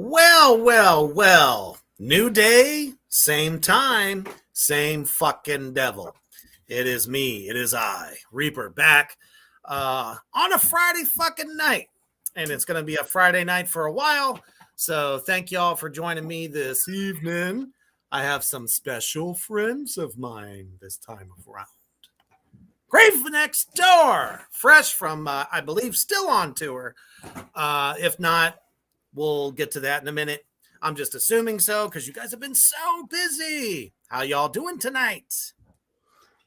Well, well, well. New day, same time, same fucking devil. It is me. It is I, Reaper, back on a Friday fucking night. And it's going to be a Friday night for a while. So thank y'all for joining me this evening. I have some special friends of mine this time around. Grave Next Door, fresh from, I believe, still on tour. If not, we'll get to that in a minute. I'm just assuming so because you guys have been so busy. How y'all doing tonight?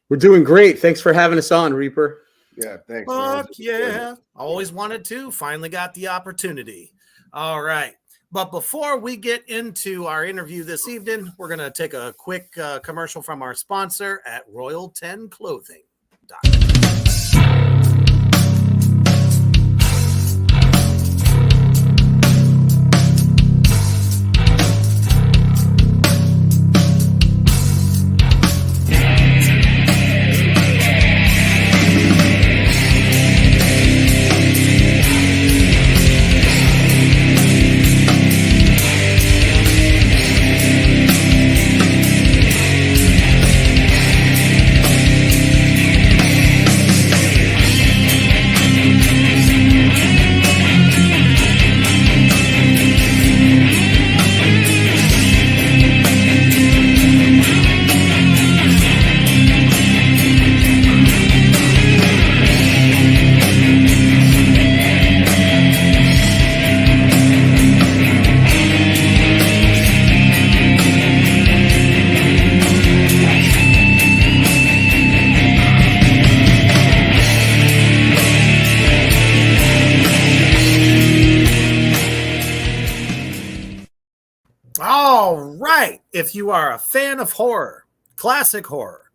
We're doing great. Thanks for having us on, Reaper. Yeah, thanks. Fuck yeah. Always wanted to. Finally got the opportunity. All right. But before we get into our interview this evening, we're going to take a quick commercial from our sponsor at Royal 10 Clothing. All right. If you are a fan of horror, classic horror,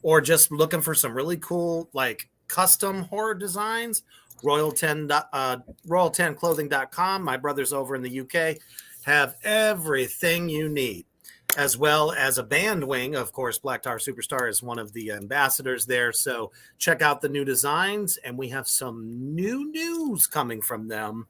or just looking for some really cool, like custom horror designs, Royal10Clothing.com, my brothers over in the UK, have everything you need, as well as a band wing. Of course, Black Tar Superstar is one of the ambassadors there. So check out the new designs, and we have some new news coming from them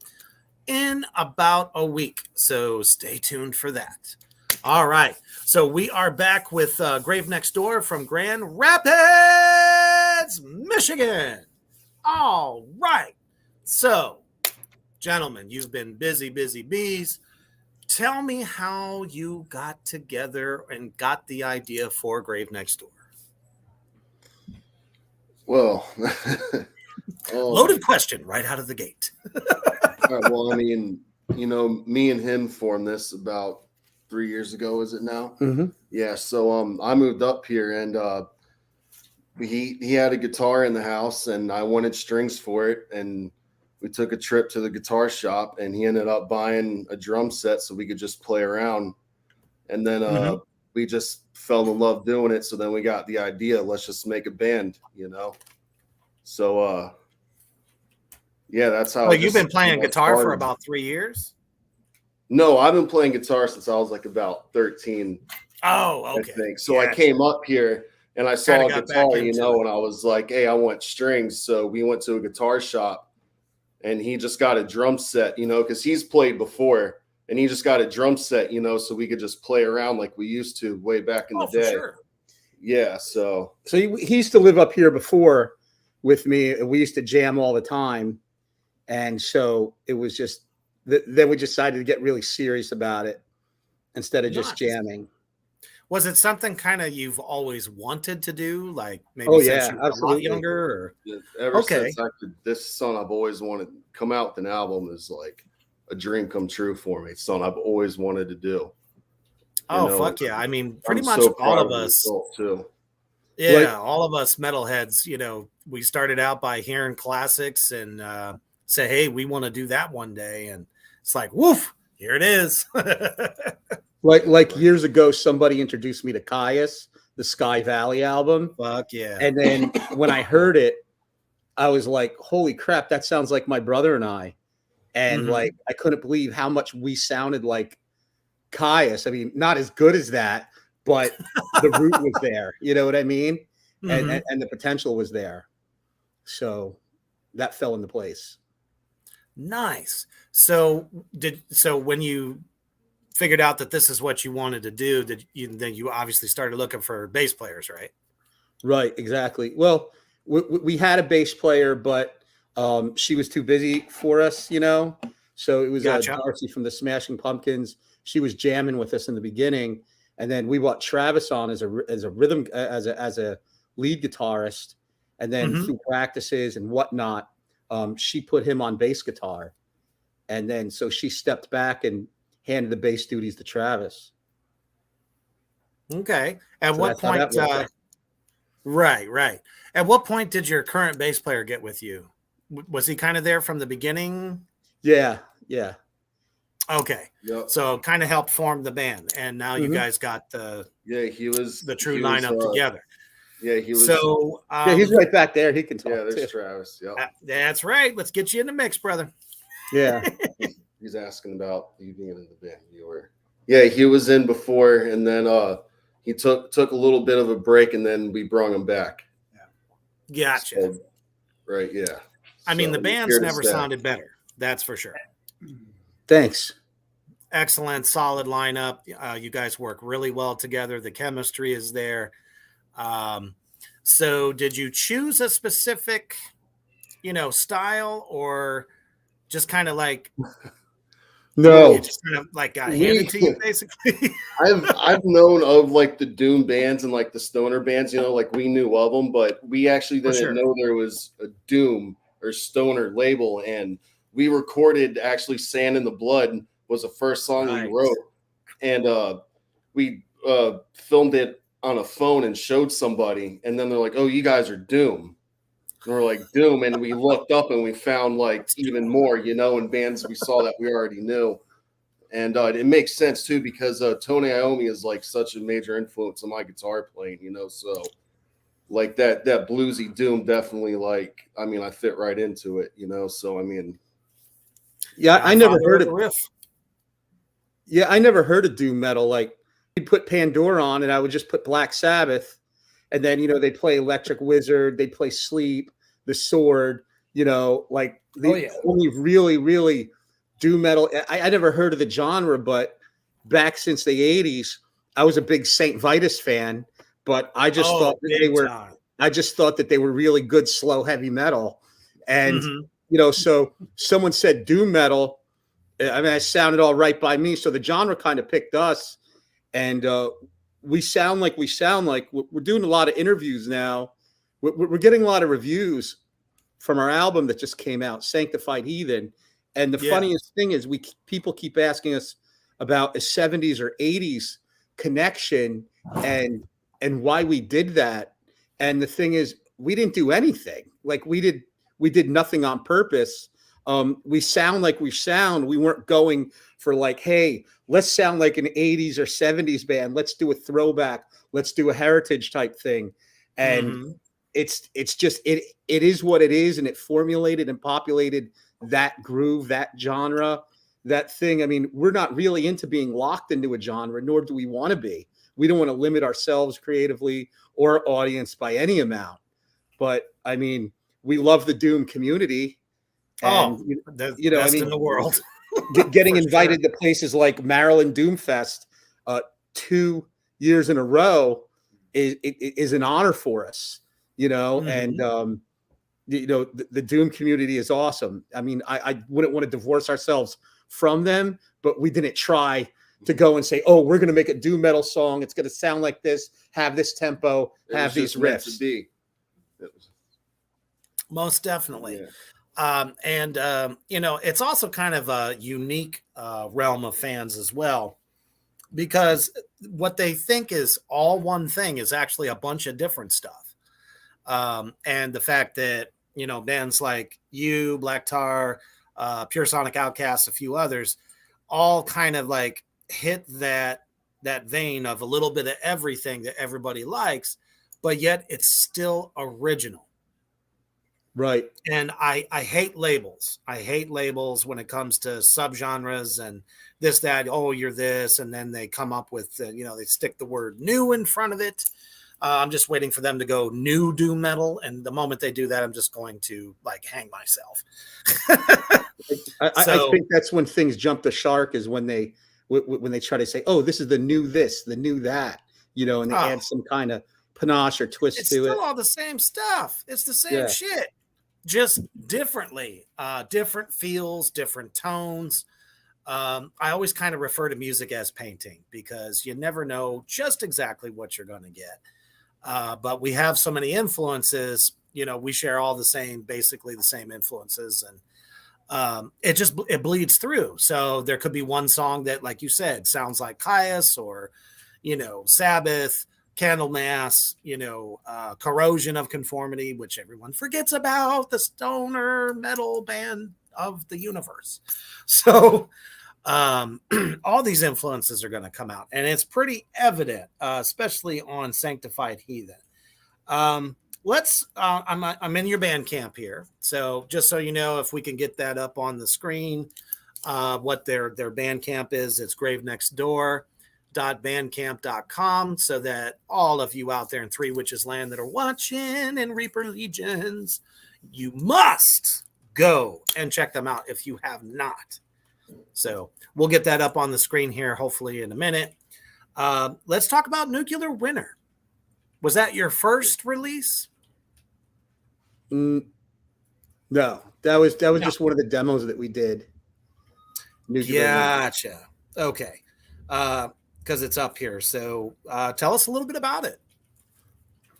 in about a week. So stay tuned for that. All right. So we are back with Grave Next Door from Grand Rapids, Michigan. All right. So, gentlemen, you've been busy bees. Tell me how you got together and got the idea for Grave Next Door. Well, loaded question right out of the gate. well, I mean, me and him formed this about 3 years ago. Is it now? Mm-hmm. Yeah. So I moved up here, and he had a guitar in the house, and I wanted strings for it, and we took a trip to the guitar shop, and he ended up buying a drum set so we could just play around, and then we just fell in love doing it. So then we got the idea, let's just make a band, So yeah, that's how. Well, you've been playing guitar for about 3 years? No, I've been playing guitar since I was like about 13. Oh, okay. I think. So I came up here and I saw a guitar, and I was like, hey, I want strings. So we went to a guitar shop, and he just got a drum set, because he's played before, and he just got a drum set, so we could just play around like we used to way back in the day. For sure. Yeah. So he used to live up here before with me. We used to jam all the time. And so it was just, then we decided to get really serious about it instead of just jamming. Was it something kind of you've always wanted to do? Like maybe since you were a lot younger? Or? Ever since this song I've always wanted to come out with an album is like a dream come true for me. It's something I've always wanted to do. Fuck yeah. I mean, pretty much all of us. Too. Yeah, all of us metalheads, we started out by hearing classics and say, hey, we want to do that one day. And it's like, woof, here it is. like years ago, somebody introduced me to Caius, the Sky Valley album. Fuck yeah. And then when I heard it, I was like, holy crap, that sounds like my brother and I. And like, I couldn't believe how much we sounded like Caius. I mean, not as good as that, but the root was there. You know what I mean? And the potential was there. So that fell into place. Nice. So when you figured out that this is what you wanted to do, then you obviously started looking for bass players, right? Right, exactly. Well, we had a bass player, but she was too busy for us, you know. So it was Gotcha. Darcy from the Smashing Pumpkins. She was jamming with us in the beginning, and then we brought Travis on as a rhythm as a lead guitarist, and then Mhm. through practices and whatnot, she put him on bass guitar, and then so she stepped back and handed the bass duties to Travis. Okay. At So what that's how that point? worked out. Right. At what point did your current bass player get with you? Was he kind of there from the beginning? Yeah. Okay. Yep. So kind of helped form the band, and now you Mhm. guys got the Yeah, he was true he was, lineup together. Yeah, he was. So Yeah, he's right back there. He can talk Yeah, there's too. Travis. Yep. That's right. Let's get you in the mix, brother. Yeah. He's asking about you being in the band. You were. Yeah, he was in before, and then he took a little bit of a break, and then we brought him back. Gotcha. So, right. Yeah. I mean, So the he's band's here to never stay. sounded better. That's for sure. Thanks. Excellent, solid lineup. You guys work really well together. The chemistry is there. So did you choose a specific, style, or just kind of like No. you just kind of like got handed to you, basically? I've known of like the doom bands and like the stoner bands, like we knew of them, but we actually For didn't sure. know there was a doom or stoner label. And we recorded actually Sand in the Blood was the first song Nice. we wrote. And we filmed it on a phone and showed somebody. And then they're like, oh, you guys are Doom. And we're like, Doom. And we looked up and we found like even more, and bands we saw that we already knew. And it makes sense too, because Tony Iommi is like such a major influence on my guitar playing, so like that bluesy doom definitely I fit right into it, so Yeah, I never heard the it. riff. Yeah, I never heard of doom metal. Like we'd put Pandora on and I would just put Black Sabbath. And then, they'd play Electric Wizard, they'd play Sleep, The Sword, like the only really, really doom metal. I never heard of the genre, but back since the 80s, I was a big Saint Vitus fan, but I just thought that I just thought that they were really good, slow, heavy metal. And, so someone said doom metal. I mean, it sounded all right by me. So the genre kind of picked us, and we sound like we're doing a lot of interviews now. We're getting a lot of reviews from our album that just came out, Sanctified Heathen. And the funniest thing is people keep asking us about a 70s or 80s connection and why we did that. And the thing is, we didn't do anything. Like we did nothing on purpose. We sound like we sound. We weren't going for like, hey, let's sound like an 80s or 70s band. Let's do a throwback. Let's do a heritage type thing. And it's just it is what it is, and it formulated and populated that groove, that genre, that thing. I mean, we're not really into being locked into a genre, nor do we want to be. We don't want to limit ourselves creatively or audience by any amount. But I mean, we love the doom community. And the best in the world. Getting invited to places like Maryland Doomfest 2 years in a row is an honor for us, and the Doom community is awesome. I mean, I wouldn't want to divorce ourselves from them, but we didn't try to go and say, oh, we're going to make a doom metal song. It's going to sound like this, have this tempo, have these riffs. Most definitely. Yeah. It's also kind of a unique realm of fans as well, because what they think is all one thing is actually a bunch of different stuff. And the fact that, bands like you, Black Tar, Pure Sonic Outcast, a few others, all kind of like hit that vein of a little bit of everything that everybody likes, but yet it's still original. Right. And I hate labels. I hate labels when it comes to subgenres and this, that, oh, you're this. And then they come up with, they stick the word new in front of it. I'm just waiting for them to go new doom metal. And the moment they do that, I'm just going to like hang myself. I think that's when things jump the shark, is when they when they try to say, "Oh, this is the new this, the new that," and they Oh, add some kind of panache or twist it's to it. still all the same stuff. It's the same Yeah. shit, just differently. Different feels, different tones. I always kind of refer to music as painting because you never know just exactly what you're going to get. But we have so many influences. We share all basically the same influences, and it bleeds through. So there could be one song that, like you said, sounds like Caius or Sabbath, Candlemass, Corrosion of Conformity, which everyone forgets about, the stoner metal band of the universe. So all these influences are going to come out, and it's pretty evident, especially on Sanctified Heathen. I'm in your Bandcamp here, so just so you know, if we can get that up on the screen, what their Bandcamp is, it's gravenextdoor.bandcamp.com, so that all of you out there in Three Witches Land that are watching and Reaper Legions, you must go and check them out if you have not. So we'll get that up on the screen here, hopefully in a minute. Let's talk about Nuclear Winter. Was that your first release? No, that was just one of the demos that we did. Gotcha. Okay. Because it's up here. So tell us a little bit about it.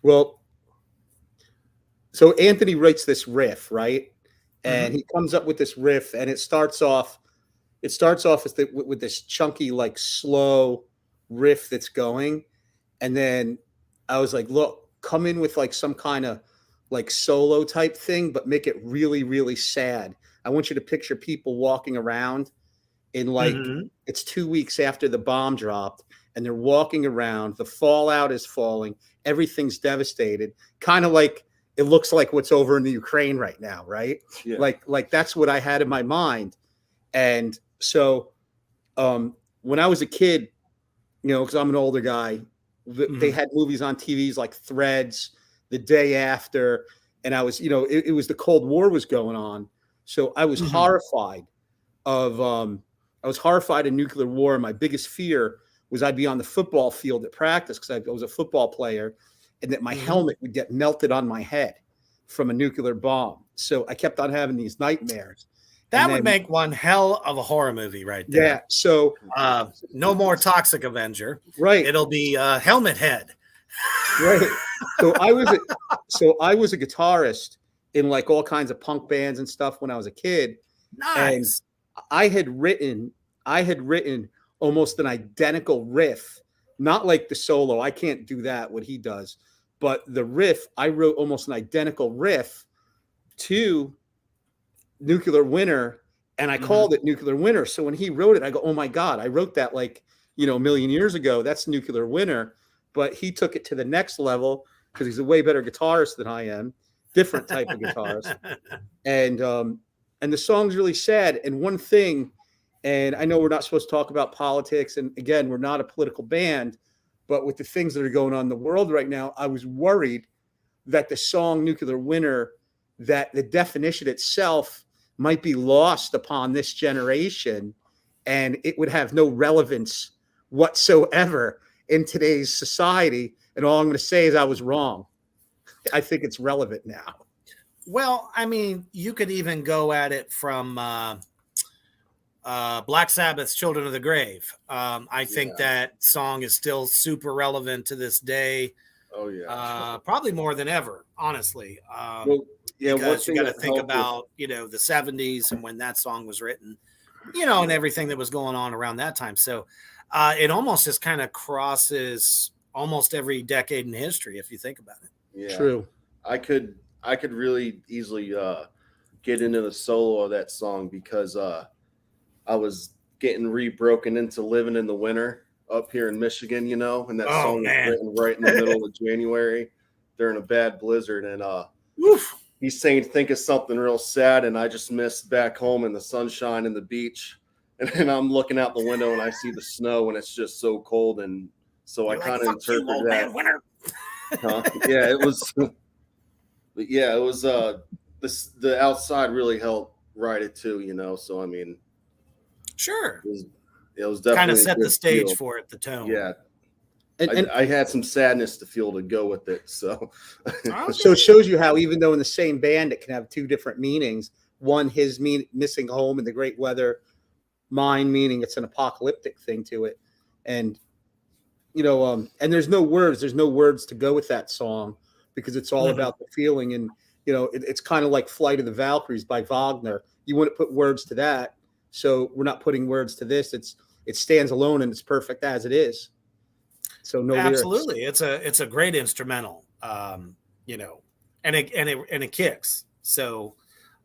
Well, so Anthony writes this riff, right? And he comes up with this riff, and it starts off with this chunky, like slow riff that's going. And then I was like, look, come in with like some kind of like solo type thing, but make it really, really sad. I want you to picture people walking around in like, it's 2 weeks after the bomb dropped, and they're walking around. The fallout is falling. Everything's devastated. Kind of like, it looks like what's over in the Ukraine right now, right? Yeah. Like that's what I had in my mind. And so when I was a kid, because I'm an older guy, they had movies on TVs like Threads, The Day After, and I was, it was the Cold War was going on. So I was horrified of nuclear war. My biggest fear was I'd be on the football field at practice because I was a football player, and that my helmet would get melted on my head from a nuclear bomb. So I kept on having these nightmares. That would make one hell of a horror movie right there. Yeah. So no more Toxic Avenger. Right. It'll be Helmet Head. Right. So I was a guitarist in like all kinds of punk bands and stuff when I was a kid. Nice. And I had written almost an identical riff, not like the solo. I can't do that, what he does. But the riff, I wrote almost an identical riff to Nuclear Winter, and I called it Nuclear Winter. So when he wrote it, I go, oh my God, I wrote that like, a million years ago. That's Nuclear Winter. But he took it to the next level because he's a way better guitarist than I am, different type of guitarist. And the song's really sad. And one thing, and I know we're not supposed to talk about politics, and again, we're not a political band, but with the things that are going on in the world right now, I was worried that the song Nuclear Winter, that the definition itself might be lost upon this generation, and it would have no relevance whatsoever in today's society. And all I'm going to say is I was wrong. I think it's relevant now. Well, I mean, you could even go at it from Black Sabbath's Children of the Grave. I think that song is still super relevant to this day. Oh yeah. Probably more than ever, honestly. Because you got to think about, the 70s and when that song was written, and everything that was going on around that time. So it almost just kind of crosses almost every decade in history, if you think about it. Yeah. True. I could really easily get into the solo of that song because I was getting broken into Living in the Winter up here in Michigan, and that song was written right in the middle of January during a bad blizzard. And he's saying, think of something real sad. And I just missed back home in the sunshine and the beach. And then I'm looking out the window and I see the snow and it's just so cold. And so I kind of interpreted that. Yeah, it was. But yeah, it was the outside really helped write it too, So I mean, sure, it was definitely Kind of a set the good stage feel. for it, the tone. Yeah, And I had some sadness to feel to go with it. So so it shows you how even though in the same band it can have two different meanings. One, his missing home and the great weather, mine meaning it's an apocalyptic thing to it. And and there's no words to go with that song because it's all about the feeling. And it's kind of like Flight of the Valkyries by Wagner. You wouldn't put words to that, so we're not putting words to this. It stands alone and it's perfect as it is. So no lyrics. Absolutely, it's a great instrumental, and it kicks. So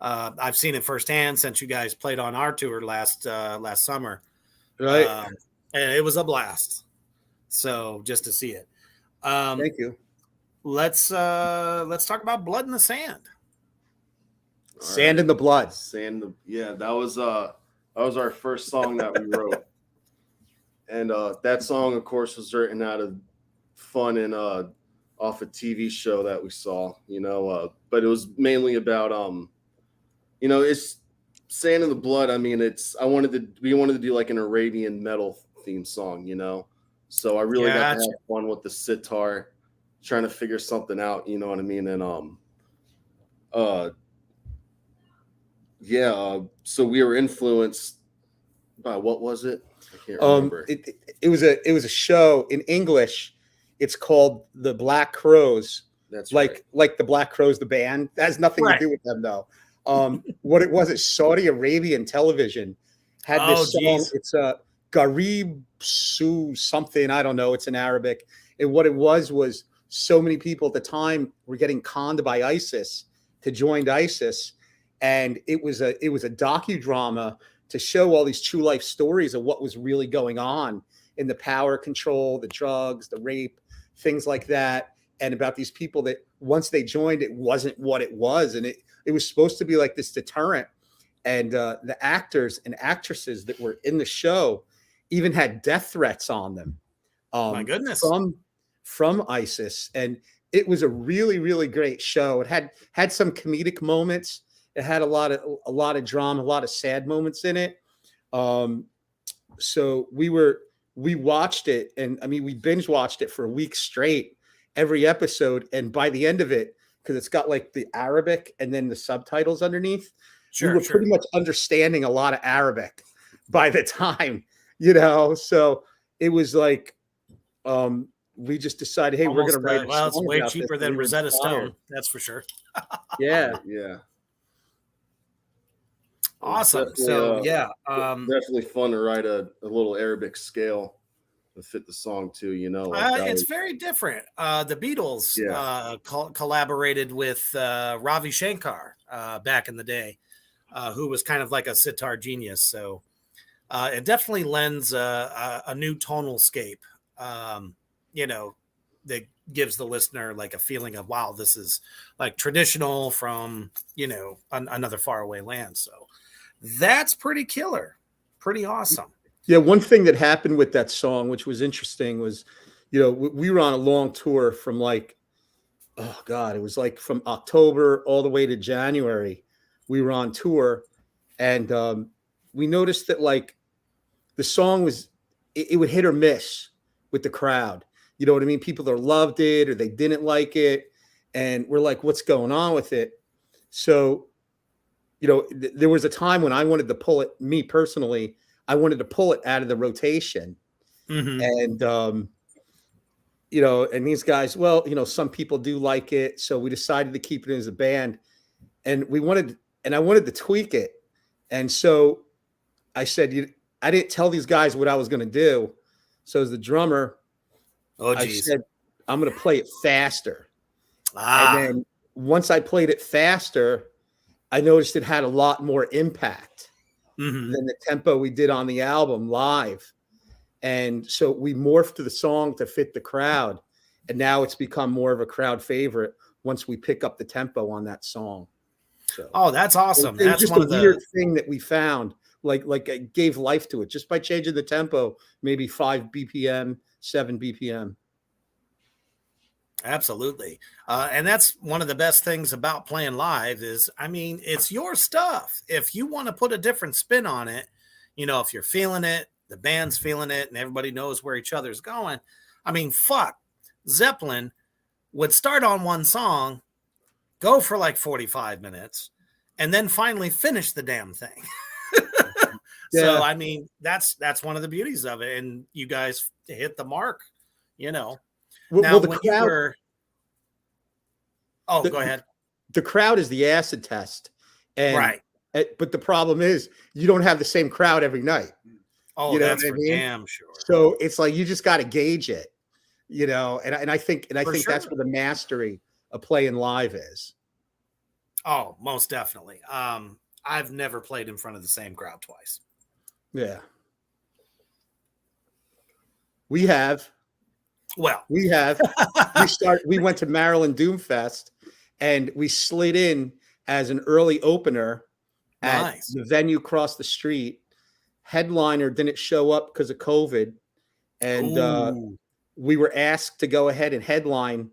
I've seen it firsthand since you guys played on our tour last summer, Right? And it was a blast. So just to see it. Thank you. Let's talk about Blood in the Sand. Sand in the Blood. That was our first song that we wrote. And that song, of course, was written out of fun and off a TV show that we saw, but it was mainly about it's Sand in the Blood. I mean, we wanted to do like an Arabian metal theme song, So I really got to have fun with the sitar, trying to figure something out, you know what I mean? And so we were influenced by, what was it? I can't remember. It was a show in English. It's called The Black Crows. That's like the Black Crows, the band. That has nothing to do with them though. What it was, it's Saudi Arabian television had this song. Geez. It's Garib Su something. I don't know. It's in Arabic. And what it was so many people at the time were getting conned by ISIS to join ISIS. And it was a docudrama to show all these true life stories of what was really going on in the power control, the drugs, the rape, things like that. And about these people that once they joined, it wasn't what it was. And it was supposed to be like this deterrent. And the actors and actresses that were in the show even had death threats on them. My goodness. From ISIS. And it was a really, really great show. It had some comedic moments. It had a lot of drama, a lot of sad moments in it. So we watched it, and I mean, we binge watched it for a week straight, every episode. And by the end of it, because it's got like the Arabic and then the subtitles underneath, we were pretty much understanding a lot of Arabic by the time, So it was like, we just decided, hey, we're going to write. Well, it's way cheaper than Rosetta Stone, that's for sure. Yeah. Awesome. So definitely fun to write a little Arabic scale to fit the song too. It's very different. The Beatles collaborated with Ravi Shankar back in the day, who was kind of like a sitar genius. So it definitely lends a new tonal scape. That gives the listener like a feeling of, wow, this is like traditional from, another faraway land. So that's pretty killer, pretty awesome. Yeah. One thing that happened with that song, which was interesting, was, we were on a long tour from like, oh God, it was like from October all the way to January. We were on tour, and we noticed that like the song was, it would hit or miss with the crowd. You know what I mean? People that loved it or they didn't like it. And we're like, what's going on with it? So, there was a time when I wanted to pull it, me personally, I wanted to pull it out of the rotation. Mm-hmm. And, and these guys, well, some people do like it. So we decided to keep it as a band, and I wanted to tweak it. And so I said, I didn't tell these guys what I was going to do. So as the drummer, I said, I'm going to play it faster. And then once I played it faster, I noticed it had a lot more impact than the tempo we did on the album live. And so we morphed the song to fit the crowd. And now it's become more of a crowd favorite once we pick up the tempo on that song. So, that's awesome. That's just a weird thing that we found. Like it gave life to it just by changing the tempo, maybe 5 BPM, 7 BPM. Absolutely. And that's one of the best things about playing live is, I mean, it's your stuff. If you want to put a different spin on it, if you're feeling it, the band's feeling it, and everybody knows where each other's going. I mean, fuck, Zeppelin would start on one song, go for like 45 minutes, and then finally finish the damn thing. So, I mean, that's one of the beauties of it. And you guys hit the mark, you know. Now, the when crowd, you were... Oh, go ahead. The crowd is the acid test. And, right. But the problem is you don't have the same crowd every night. Oh, you know that's what I for mean? damn sure. So it's like you just got to gauge it, you know. And I think For that's sure. where the mastery of playing live is. Oh, most definitely. I've never played in front of the same crowd twice. Yeah. We have. Well, we went to Maryland Doomfest and we slid in as an early opener at nice. the venue across the street. Headliner didn't show up because of COVID. And we were asked to go ahead and headline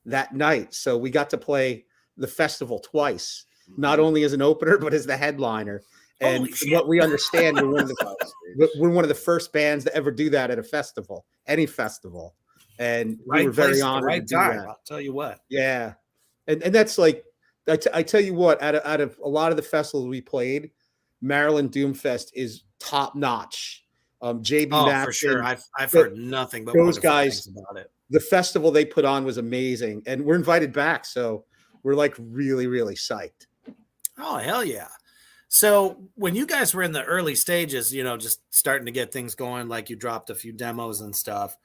that night. So we got to play the festival twice, not only as an opener, but as the headliner. And from what we understand, we're one of the first bands to ever do that at a festival, any festival. And we were very honored to do that. I'll tell you what. Yeah. And that's like, I tell you what, out of a lot of the festivals we played, Maryland Doomfest is top notch. JB Matson, for sure. I've heard nothing but those guys about it. The festival they put on was amazing, and we're invited back. So we're like really, really psyched. Oh, hell yeah. So when you guys were in the early stages, you know, just starting to get things going, like you dropped a few demos and stuff.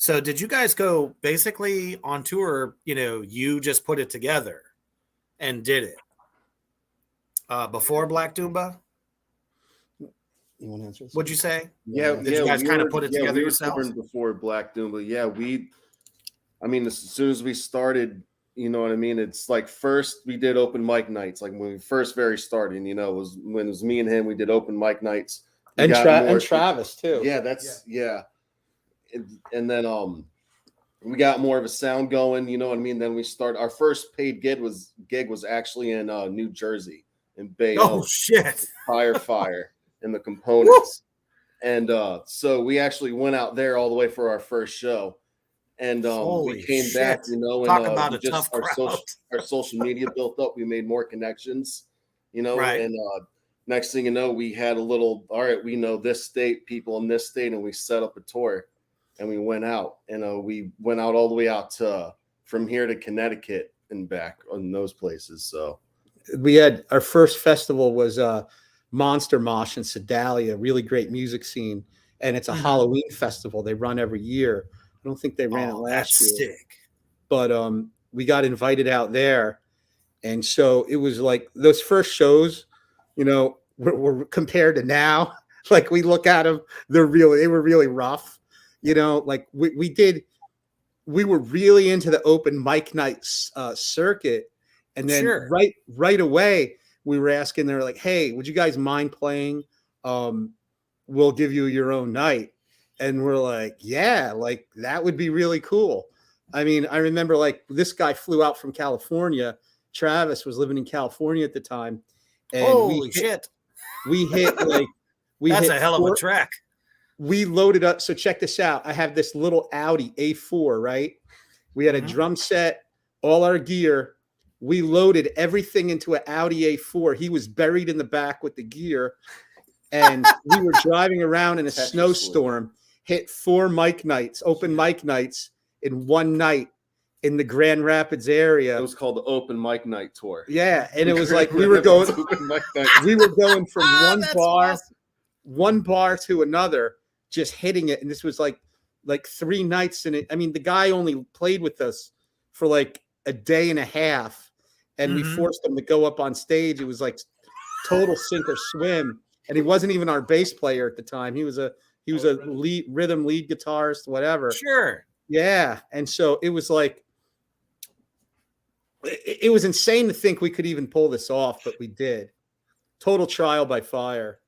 So did you guys go basically on tour? You know, you just put it together and did it before Black Doomba? You want to answer this? What'd you say? Yeah, Did you guys kind of put it together yourselves? Before Black Doomba, as soon as we started, you know what I mean? It's like first we did open mic nights, like when we first very started, you know, was when it was me and him, we did open mic nights. And Travis too. Yeah. And then we got more of a sound going, you know what I mean? Then we started our first paid gig was actually in New Jersey in Bayonne. Oh shit. Fire and the Components. And so we actually went out there all the way for our first show. And we came back, you know, talk and about a tough crowd. Our social media built up. We made more connections, you know, right. And next thing you know, we had all right, we know this state, people in this state, and we set up a tour and we went out. And we went out all the way out to from here to Connecticut and back on those places. So we had our first festival was Monster Mosh in Sedalia, really great music scene. And it's a Halloween festival they run every year. I don't think they ran it last year. Sick. But we got invited out there. And so it was like those first shows, you know, were compared to now. Like we look at them, they were really rough. You know, like we were really into the open mic night circuit. And then right away, we were asking, they're like, hey, would you guys mind playing? We'll give you your own night. And we're like, yeah, like that would be really cool. I mean, I remember like this guy flew out from California. Travis was living in California at the time. And holy shit. We hit that's a hell of a track. We loaded up. So check this out. I have this little Audi A4, right? We had a drum set, all our gear. We loaded everything into an Audi A4. He was buried in the back with the gear. And we were driving around in a snowstorm. Hit 4 mic nights, open mic nights in one night in the Grand Rapids area. It was called the Open Mic Night Tour. Yeah, and it was like we were going from one bar to another, just hitting it. And this was like 3 nights in it. I mean, the guy only played with us for like a day and a half, and we forced him to go up on stage. It was like total sink or swim. And he wasn't even our bass player at the time. He was a rhythm lead guitarist, whatever. Sure. Yeah. And so it was like, it was insane to think we could even pull this off, but we did. Total trial by fire.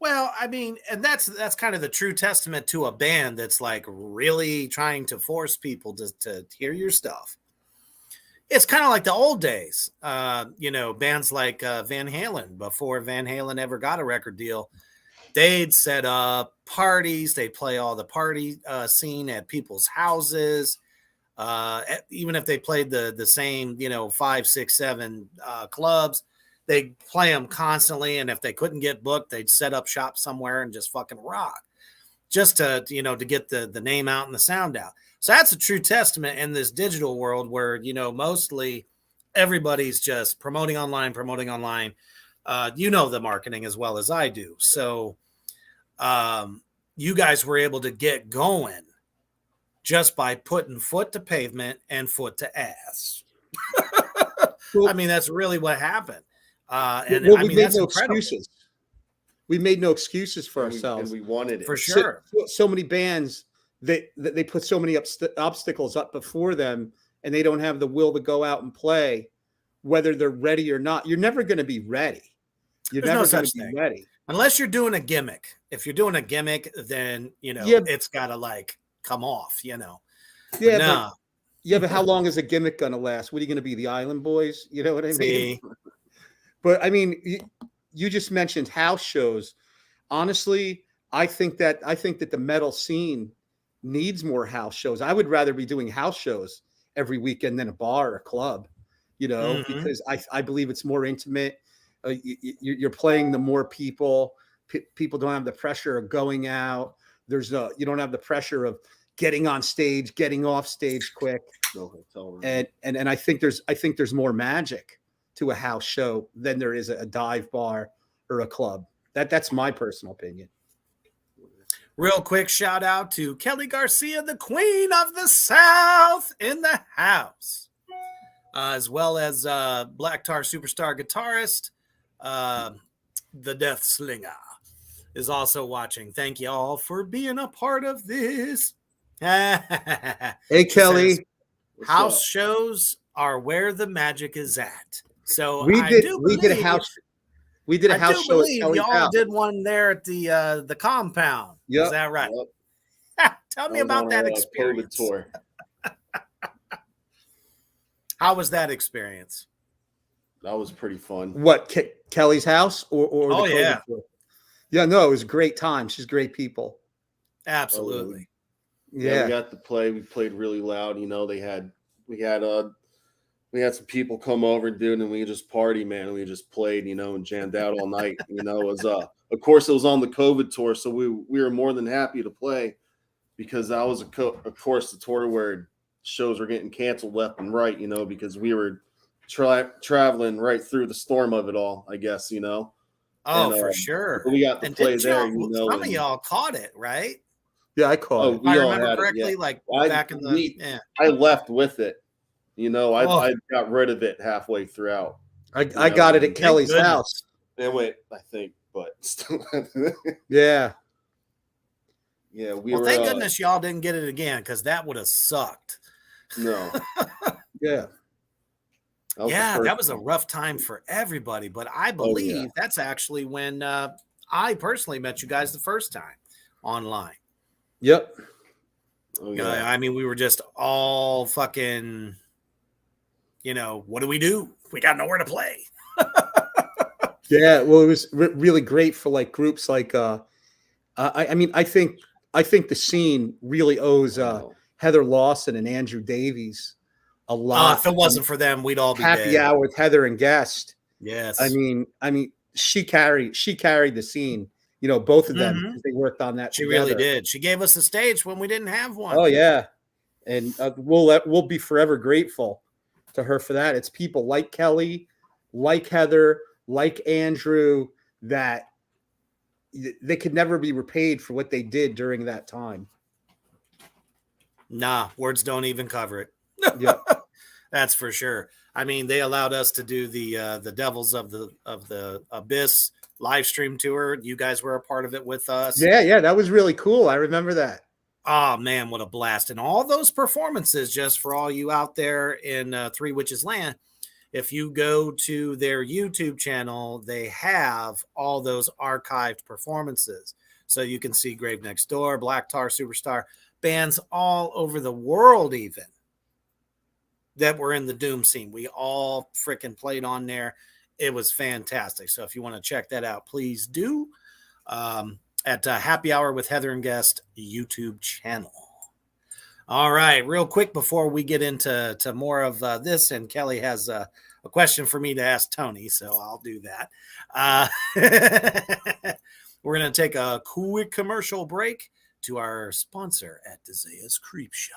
Well, I mean, and that's kind of the true testament to a band that's like really trying to force people to hear your stuff. It's kind of like the old days, you know, bands like Van Halen, before Van Halen ever got a record deal. they'd set up parties. They'd play all the party scene at people's houses. Even if they played the same, 5, 6, 7 clubs, they'd play them constantly. And if they couldn't get booked, they'd set up shop somewhere and just fucking rock, just to get the name out and the sound out. So that's a true testament in this digital world where, mostly everybody's just promoting online. The marketing as well as I do. So you guys were able to get going just by putting foot to pavement and foot to ass. Well, I mean, that's really what happened. And well, I we mean, made that's no incredible. excuses. We made no excuses for And ourselves. we wanted it For sure. So many bands that they put so many obstacles up before them, and they don't have the will to go out and play, whether they're ready or not. You're never going to be ready. You're There's no never going such to be thing. ready. Unless you're doing a gimmick. If you're doing a gimmick, then, Yeah. it's got to come off, Yeah, no. but how long is a gimmick going to last? What are you going to be, the Island Boys? You know what I mean? See, But I mean, you just mentioned house shows. Honestly, I think that the metal scene needs more house shows. I would rather be doing house shows every weekend than a bar or a club, Mhm. because I believe it's more intimate. You're playing to more people. People don't have the pressure of going out. You don't have the pressure of getting on stage, getting off stage quick. no hotel room. And I think there's more magic to a house show than there is a dive bar or a club. That's my personal opinion. real quick shout out to Kelly Garcia, the Queen of the South, in the house, as well as Black Tar Superstar guitarist, the Death Slinger, is also watching. Thank you all for being a part of this. Hey, Kelly, What's House up? shows are where the magic is at. So we I did do a believe- house show at Kelly's y'all house. did one there at the compound. Yep. Is that right? Yep. Tell me That was about on that our, experience. COVID tour. How was that experience? That was pretty fun. What, Kelly's house or Oh, the COVID yeah. tour? Yeah, no, it was a great time. She's great people. Absolutely. Yeah, we got to play. We played really loud. We had some people come over, dude, and we just party, man. And we just played, and jammed out all night. It was of course it was on the COVID tour, so we were more than happy to play because that was of course the tour where shows were getting canceled left and right, because we were traveling right through the storm of it all, I guess, Oh, And, for sure. we got to And play didn't there, some of and- y'all caught it, right? Yeah, I caught Oh, it. If I we all remember had it, correctly, yeah. like I- back in the we- yeah. I left with it. Oh. I got rid of it halfway throughout. I got it at Thank Kelly's goodness. house. It went, I think, but still, Yeah. yeah, we Well, were. thank goodness y'all didn't get it again because that would have sucked. No, Yeah. That was a rough time for everybody. But I believe that's actually when I personally met you guys the first time online. Yep. Oh, yeah. I mean, we were just all fucking, what do we do? We got nowhere to play. Yeah. Well, it was really great for like groups like I mean, I think the scene really owes Heather Lawson and Andrew Davies a lot. If it wasn't for them, we'd all be Happy dead. Hour with Heather and Guest. Yes. I mean, she carried the scene. Both of them. Mhm. They worked on that. She together. really did. She gave us a stage when we didn't have one. Oh yeah, and we'll be forever grateful to her for that. It's people like Kelly, like Heather, like Andrew that they could never be repaid for what they did during that time. Nah, words don't even cover it. Yeah. That's for sure. I mean, they allowed us to do the Devils of the Abyss live stream tour. You guys were a part of it with us. Yeah, that was really cool. I remember that. Oh man, what a blast! And all those performances, just for all you out there in Three Witches Land, if you go to their YouTube channel, they have all those archived performances, so you can see Grave Next Door, Black Tar Superstar, bands all over the world, even that were in the Doom scene. We all freaking played on there. It was fantastic. So if you want to check that out, please do. at Happy Hour with Heather and Guest YouTube channel. All right, real quick before we get into more of this, and Kelly has a question for me to ask Tony, so I'll do that. We're going to take a quick commercial break to our sponsor at Desaia's Creep Shop.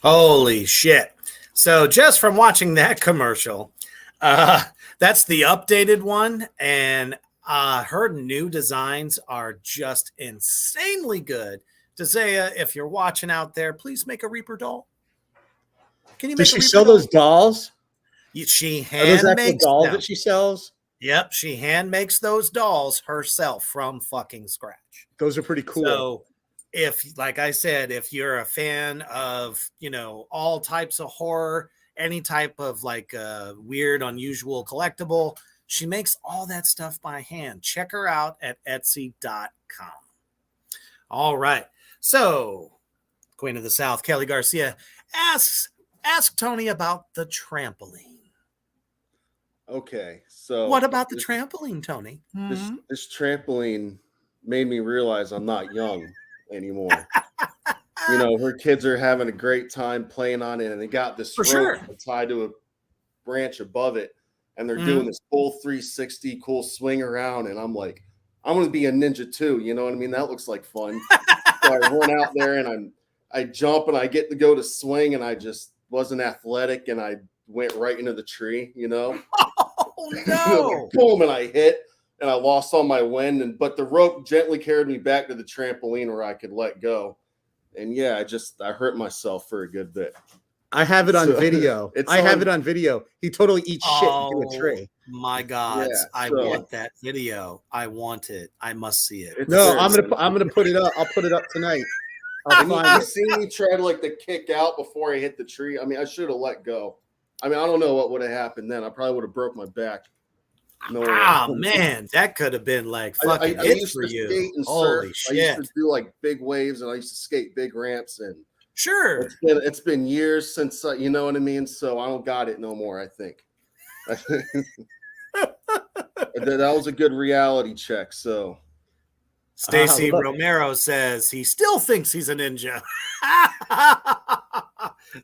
Holy shit. So just from watching that commercial, that's the updated one. And her new designs are just insanely good. Desaya, if you're watching out there, please make a Reaper doll. Can you make Does a she Reaper sell doll? those dolls? She Are those hand actual makes dolls them. that she sells? Yep, she hand makes those dolls herself from fucking scratch. Those are pretty cool. So if, like I said, if you're a fan of, all types of horror, any type of like weird, unusual collectible, she makes all that stuff by hand. Check her out at Etsy.com. All right. So Queen of the South, Kelly Garcia ask Tony about the trampoline. Okay, so What about the trampoline, Tony? this trampoline made me realize I'm not young anymore. Her kids are having a great time playing on it, and they got this rope tied to a branch above it, and they're doing this cool 360, cool swing around, and I'm like, I'm gonna be a ninja too. You know what I mean? That looks like fun. So I run out there and I jump and I get to go to swing, and I just wasn't athletic, and I went right into the tree. Oh no! Boom, and I hit. And I lost all my wind, but the rope gently carried me back to the trampoline where I could let go. And yeah, I hurt myself for a good bit. I have it on video. I have it on video. He totally eats shit into a tree. My God, Yeah, I want that video. I want it. I must see it. No, I'm gonna put it up. I'll put it up tonight. I'll find You see me try to kick out before I hit the tree. I mean, I should have let go. I mean, I don't know what would have happened then. I probably would have broke my back. No, man, that could have been like fucking I it used for to you. skate and Holy surf. shit! I used to do like big waves, and I used to skate big ramps. And sure, it's been years since you know what I mean. So I don't got it no more. I think that was a good reality check. So Stacy Romero says he still thinks he's a ninja.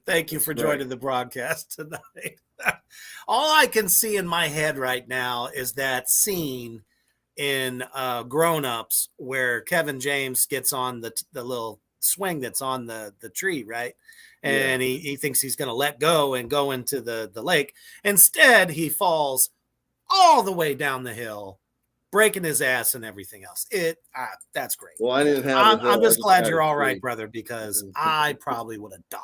Thank you for joining the broadcast tonight. All I can see in my head right now is that scene in Grown Ups where Kevin James gets on the little swing that's on the tree, right? And he thinks he's going to let go and go into the lake. Instead, he falls all the way down the hill, breaking his ass and everything else. That's great. Well, I didn't have. I'm just glad you're all right, brother, because I probably would have died.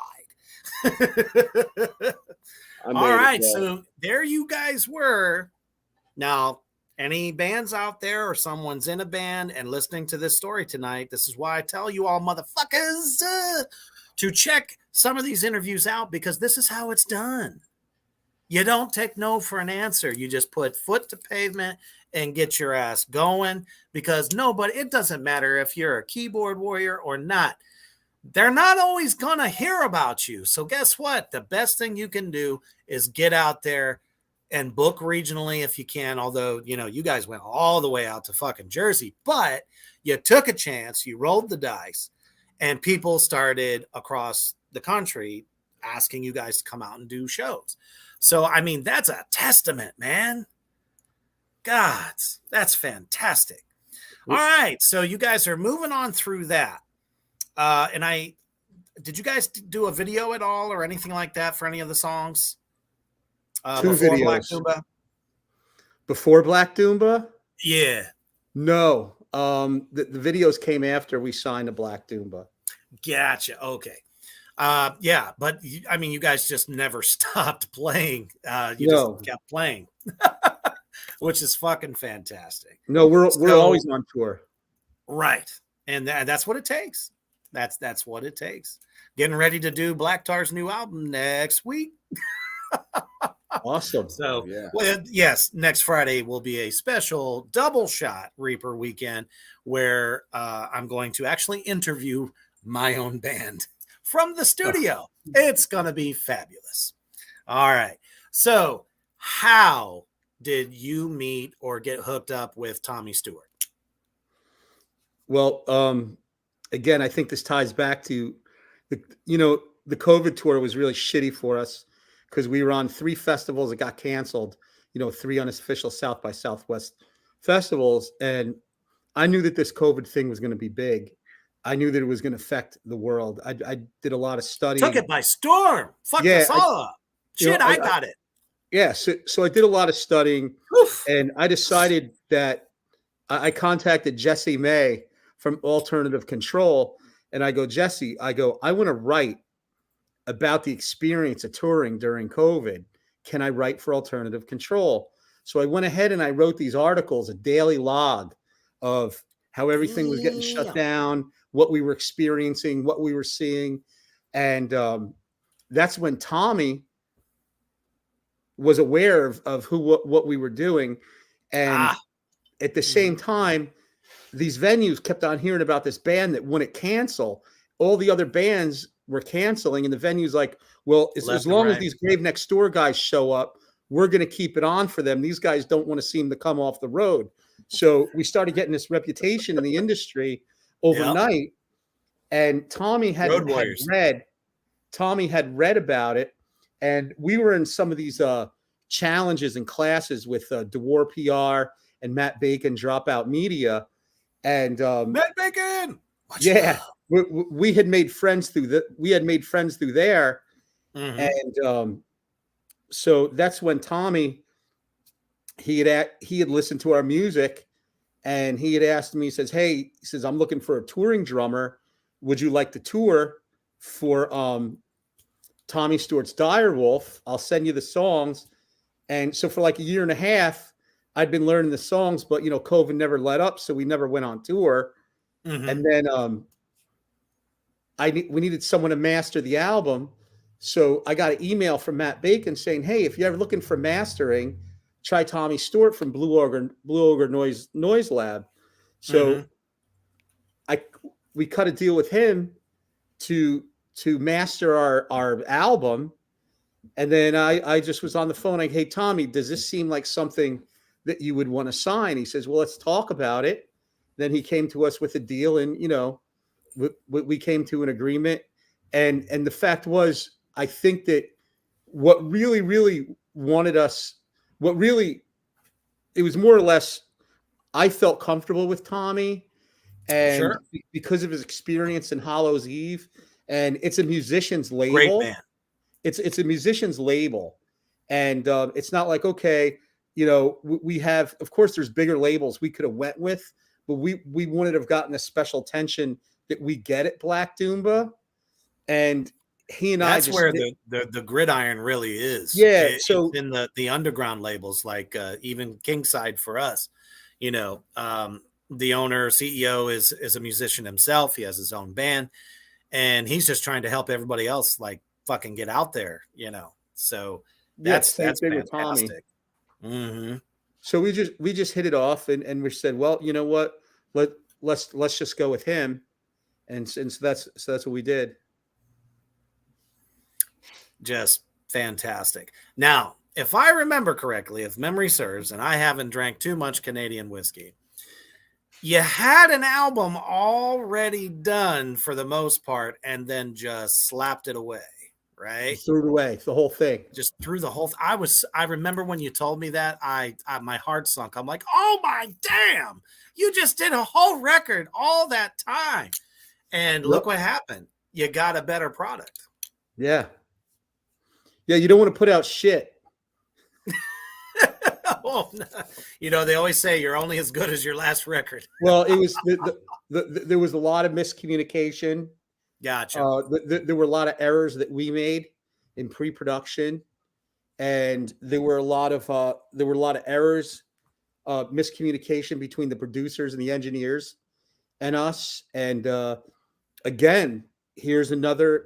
All right, so there you guys were. Now, any bands out there or someone's in a band and listening to this story tonight, this is why I tell you all motherfuckers to check some of these interviews out, because this is how it's done. You don't take no for an answer. You just put foot to pavement and get your ass going, because it doesn't matter if you're a keyboard warrior or not. They're not always going to hear about you. So guess what? The best thing you can do is get out there and book regionally if you can. Although, you guys went all the way out to fucking Jersey, but you took a chance, you rolled the dice, and people started across the country asking you guys to come out and do shows. So, I mean, that's a testament, man. God, that's fantastic. All right. So you guys are moving on through that. And did you guys do a video at all or anything like that for any of the songs? 2 videos. Before Black Doomba? Yeah. No. The videos came after we signed to Black Doomba. Gotcha. Okay. Yeah, but I mean, you guys just never stopped playing. You No. just kept playing, which is fucking fantastic. No, we're So- always on tour. Right. And that's what it takes. That's what it takes. Getting ready to do Black Tar's new album next week. Awesome. So, Yeah. well, yes, next Friday will be a special double shot Reaper weekend where I'm going to actually interview my own band from the studio. It's going to be fabulous. All right. So, how did you meet or get hooked up with Tommy Stewart? Well, again, I think this ties back to the COVID tour was really shitty for us because we were on 3 festivals that got canceled, 3 unofficial South by Southwest festivals. And I knew that this COVID thing was going to be big. I knew that it was going to affect the world. I did a lot of studying. Took it by storm. Fuck Yeah, us all up. Shit, I got it. Yeah. So I did a lot of studying. Oof. And I decided that I contacted Jesse May from Alternative Control. And I go, Jesse, I want to write about the experience of touring during COVID. Can I write for Alternative Control? So I went ahead and I wrote these articles, a daily log of how everything was getting shut down, what we were experiencing, what we were seeing. And that's when Tommy was aware of what we were doing. And at the same time, these venues kept on hearing about this band that wouldn't cancel. All the other bands were canceling, and the venue's like, well, as long as these Grave Next Door guys show up, we're going to keep it on for them. These guys don't want to seem to come off the road. So we started getting this reputation in the industry overnight. And Tommy had read about it, and we were in some of these challenges and classes with DeWar PR and Matt Bacon, Dropout Media. And Matt Bacon. We had made friends through there. Mm-hmm. And so that's when Tommy, he had listened to our music, and he had asked me, he says, I'm looking for a touring drummer. Would you like to tour for Tommy Stewart's Direwolf? I'll send you the songs. And so for like a year and a half, I'd been learning the songs, but COVID never let up, so we never went on tour. Mm-hmm. And then we needed someone to master the album. So I got an email from Matt Bacon saying, hey, if you're ever looking for mastering, try Tommy Stewart from Blue Ogre Noise Lab. So we cut a deal with him to master our album. And then I just was on the phone like, hey, Tommy, does this seem like something that you would want to sign? He says, well, let's talk about it. Then he came to us with a deal, and, we came to an agreement. And the fact was, I think that what really, really wanted us, it was more or less, I felt comfortable with Tommy, and because of his experience in Hallows Eve, and it's a musician's label. Great band. It's a musician's label. And it's not like, okay, we have, of course, there's bigger labels we could have went with, but we wouldn't have gotten the special attention that we get at Black Doomba. And he and that's where the gridiron really is. Yeah. So in the underground labels, like even Kingside for us, the owner, CEO is a musician himself. He has his own band, and he's just trying to help everybody else like fucking get out there, So that's fantastic. Mm-hmm. So we just hit it off, and we said, well, you know what, let's just go with him, and so that's what we did. Just fantastic. Now, if I remember correctly, if memory serves, and I haven't drank too much Canadian whiskey, you had an album already done for the most part, and then just slapped it away, right? Threw it away, the whole thing. Just threw the whole. I remember when you told me that, I my heart sunk. I'm like, oh my damn! You just did a whole record all that time, and look what happened. You got a better product. Yeah. Yeah, you don't want to put out shit. Oh, you know, they always say you're only as good as your last record. Well, it was there was a lot of miscommunication. Gotcha. There were a lot of errors that we made in pre-production, and there were a lot of errors, miscommunication between the producers and the engineers and us. And again, here's another.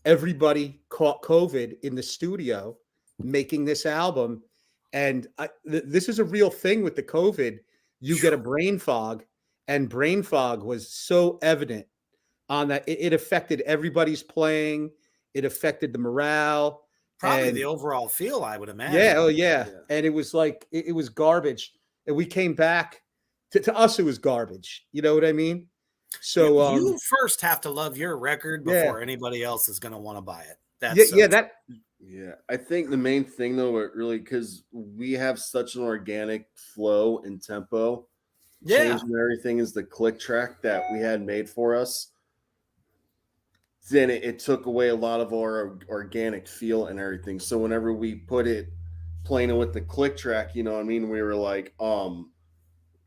Everybody caught COVID in the studio making this album, and this is a real thing with the COVID. You get a brain fog, and brain fog was so evident on that it affected everybody's playing. It affected the morale, Probably and the overall feel, I would imagine. yeah, oh yeah. And it was like it was garbage. And we came back to us, it was garbage. You know what I mean? So you first have to love your record before anybody else is going to want to buy it. That's Yeah, I think the main thing though, really, because we have such an organic flow and tempo, changing everything is the click track that we had made for us. Then it took away a lot of our organic feel and everything. So whenever we put it playing with the click track, you know what I mean, we were like,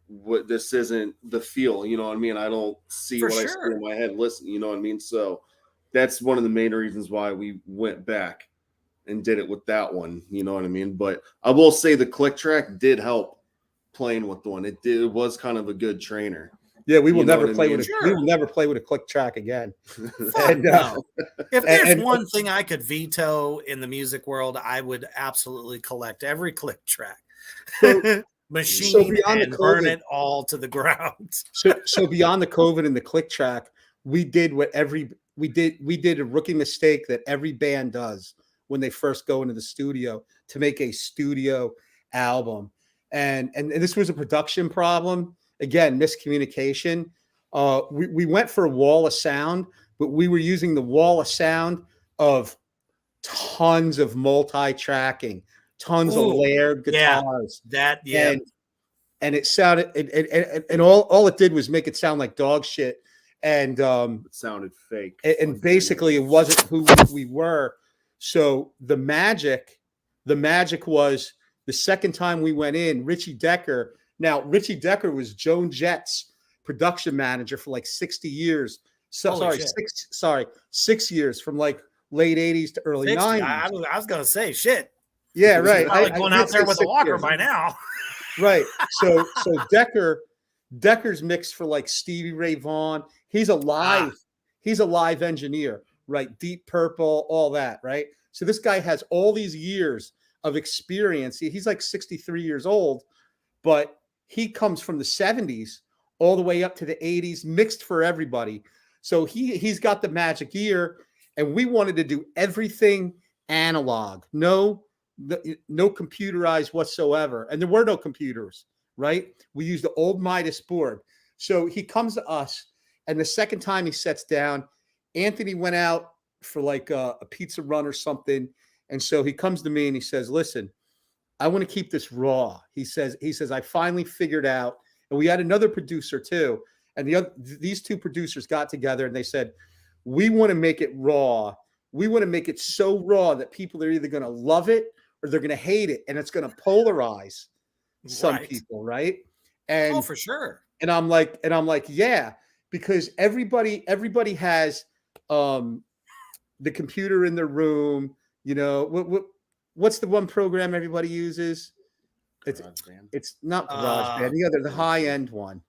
what, this isn't the feel, you know what I mean? I don't see I see in my head. Listen, you know what I mean? So that's one of the main reasons why we went back and did it with that one, you know what I mean? But I will say the click track did help playing with the one. It was kind of a good trainer. Yeah, we will never play with we will never play with a click track again. And, no. If there's one thing I could veto in the music world, I would absolutely collect every click track. Machine and burn it all to the ground. So beyond the COVID and the click track, we did we did a rookie mistake that every band does when they first go into the studio to make a studio album. And this was a production problem. Again, miscommunication. We went for a wall of sound, but we were using the wall of sound of tons of multi-tracking, tons of layered guitars. And it sounded and all it did was make it sound like dog shit. And it sounded fake. And basically it wasn't who we were. So the magic was the second time we went in, Richie Decker. Now, Richie Decker was Joan Jett's production manager for like 60 years. So 6 years from like late 80s to early 90s. I was going to say shit. Yeah, right. I going out there with a walker by now. Right. So Decker's mixed for like Stevie Ray Vaughan. He's a live engineer, right? Deep Purple, all that, right? So this guy has all these years of experience. He's like 63 years old, but he comes from the 70s all the way up to the 80s, mixed for everybody. So he's got the magic ear, and we wanted to do everything analog, no computerized whatsoever. And there were no computers, right? We used the old Midas board. So he comes to us, and the second time he sets down, Anthony went out for like a pizza run or something. And so he comes to me and he says, listen, I want to keep this raw. He says, I finally figured out, and we had another producer too. And these two producers got together and they said, we want to make it raw. We want to make it so raw that people are either going to love it or they're going to hate it. And it's going to polarize some people. Right. And for sure. And I'm like, yeah, because everybody has the computer in their room. You know, what's the one program everybody uses? It's not GarageBand. The high end one,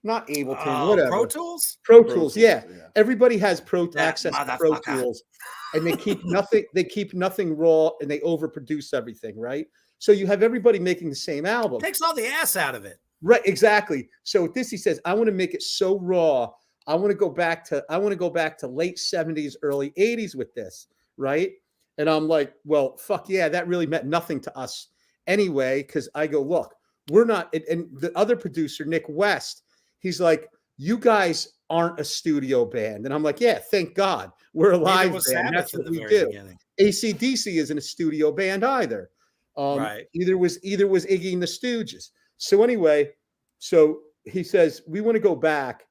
not Ableton. Whatever. Pro Tools. Pro Tools. Yeah. Everybody has access to Pro Tools, and they keep nothing. They keep nothing raw, and they overproduce everything. Right. So you have everybody making the same album. Takes all the ass out of it. Right. Exactly. So with this, he says, I want to make it so raw. I want to go back to late 70s, early 80s with this. Right. And I'm like, well, fuck yeah, that really meant nothing to us anyway. Cause I go, look, we're not, and the other producer, Nick West, he's like, you guys aren't a studio band. And I'm like, yeah, thank God. We're a live band. That's what we do. AC/DC isn't a studio band either. Right. Either was Iggy and the Stooges. So anyway, so he says, we want to go back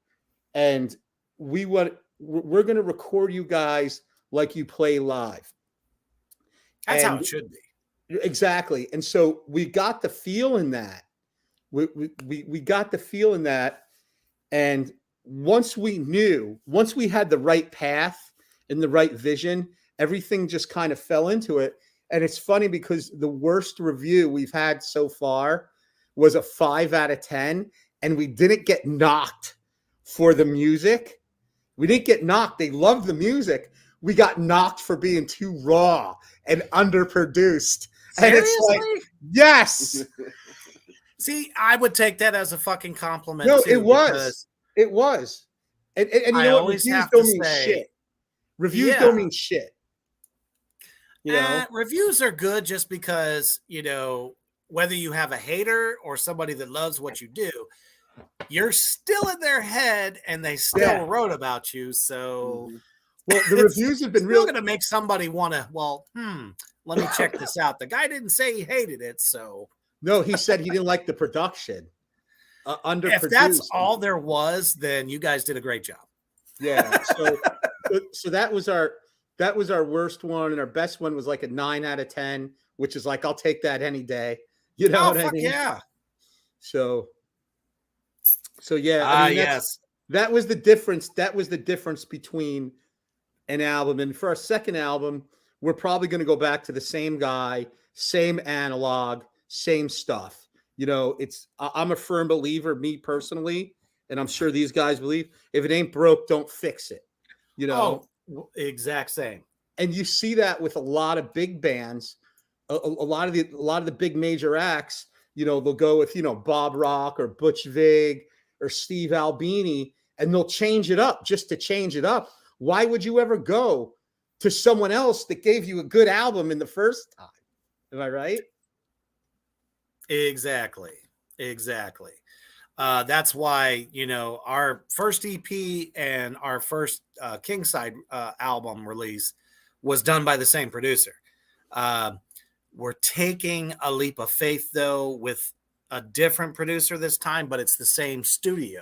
and we're going to record you guys like you play live. That's how it should be. Exactly. And so we got the feel in that. We got the feel in that. And once we had the right path and the right vision, everything just kind of fell into it. And it's funny because the worst review we've had so far was a 5 out of 10. And we didn't get knocked for the music. We didn't get knocked. They loved the music. We got knocked for being too raw and underproduced. And Seriously? it's like, yes. See, I would take that as a fucking compliment. No, too, it was. because It was. And you I know what? always Reviews have to don't mean say- shit. Reviews Yeah. don't mean shit. You know? reviews are good just because, you know, whether you have a hater or somebody that loves what you do, you're still in their head and they still Yeah. wrote about you. So Well, the it's reviews have been still real. going to make somebody want to, let me check this out. The guy didn't say he hated it. So No, he said he didn't like the production. Underproduced. if that's all there was, then you guys did a great job. Yeah. So that was our worst one, and our best one was like a 9 out of 10, which is like I'll take that any day. You know Oh, what I fuck mean? yeah. So yeah. Yes. That was the difference. That was the difference between an album. And for our second album, we're probably going to go back to the same guy, same analog, same stuff. You know, I'm a firm believer, me personally, and I'm sure these guys believe, if it ain't broke, don't fix it. You know, exact same. and you see that with a lot of big bands, a lot of the big major acts. You know, they'll go with, you know, Bob Rock or Butch Vig or Steve Albini, and they'll change it up just to change it up. Why would you ever go to someone else that gave you a good album in the first time? Am I right? Exactly. That's why, you know, our first EP and our first Kingside album release was done by the same producer. We're taking a leap of faith, though, with a different producer this time, but it's the same studio.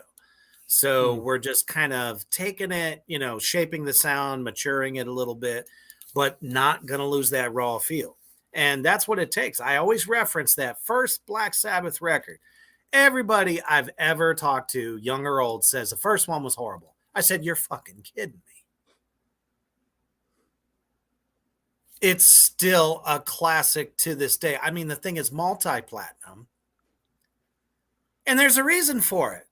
So we're just kind of taking it, you know, shaping the sound, maturing it a little bit, but not going to lose that raw feel. And that's what it takes. I always reference that first Black Sabbath record. Everybody I've ever talked to, young or old, says the first one was horrible. I said, you're fucking kidding me. It's still a classic to this day. I mean, the thing is multi-platinum. And there's a reason for it.